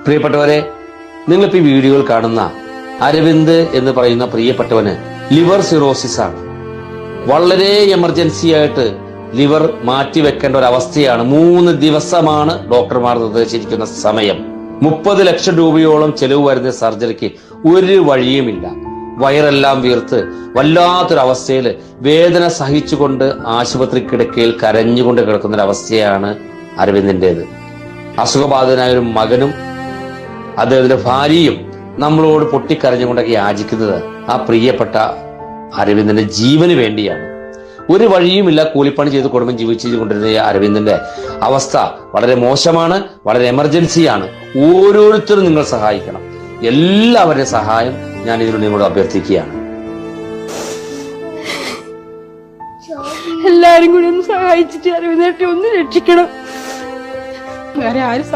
പ്രിയപ്പെട്ടവരെ, നിങ്ങളിപ്പോ ഈ വീഡിയോയിൽ കാണുന്ന അരവിന്ദ് എന്ന് പറയുന്ന പ്രിയപ്പെട്ടവന് ലിവർ സിറോസിസ് ആണ്. വളരെ എമർജൻസി ആയിട്ട് ലിവർ മാറ്റിവെക്കേണ്ട ഒരു അവസ്ഥയാണ്. 3 ദിവസമാണ് ഡോക്ടർമാർ നിർദ്ദേശിച്ചിരിക്കുന്ന സമയം. 30 ലക്ഷം രൂപയോളം ചെലവ് വരുന്ന സർജറിക്ക് ഒരു വഴിയുമില്ല. വയറെല്ലാം വീർത്ത് വല്ലാത്തൊരവസ്ഥയിൽ വേദന സഹിച്ചുകൊണ്ട് ആശുപത്രി കിടക്കയിൽ കരഞ്ഞുകൊണ്ട് കിടക്കുന്ന ഒരു അവസ്ഥയാണ് അരവിന്ദിന്റേത്. അസുഖബാധിതനായ ഒരു മകനും അദ്ദേഹത്തിന്റെ ഭാര്യയും നമ്മളോട് പൊട്ടിക്കരഞ്ഞുകൊണ്ടൊക്കെ യാചിക്കുന്നത് ആ പ്രിയപ്പെട്ട അരവിന്ദന്റെ ജീവന് വേണ്ടിയാണ്. ഒരു വഴിയുമില്ല. കൂലിപ്പണി ചെയ്ത് കുടുംബം ജീവിച്ചു കൊണ്ടിരുന്ന അരവിന്ദന്റെ അവസ്ഥ വളരെ മോശമാണ്, വളരെ എമർജൻസിയാണ്. ഓരോരുത്തരും നിങ്ങൾ സഹായിക്കണം. എല്ലാവരുടെയും സഹായം ഞാൻ ഇതിലൂടെ നിങ്ങളോട് അഭ്യർത്ഥിക്കുകയാണ്. എല്ലാരും കൂടി ഒന്ന് സഹായിച്ചിട്ട് അരവിന്ദനെ ഒന്ന് രക്ഷിക്കണം. വേറെ ആരും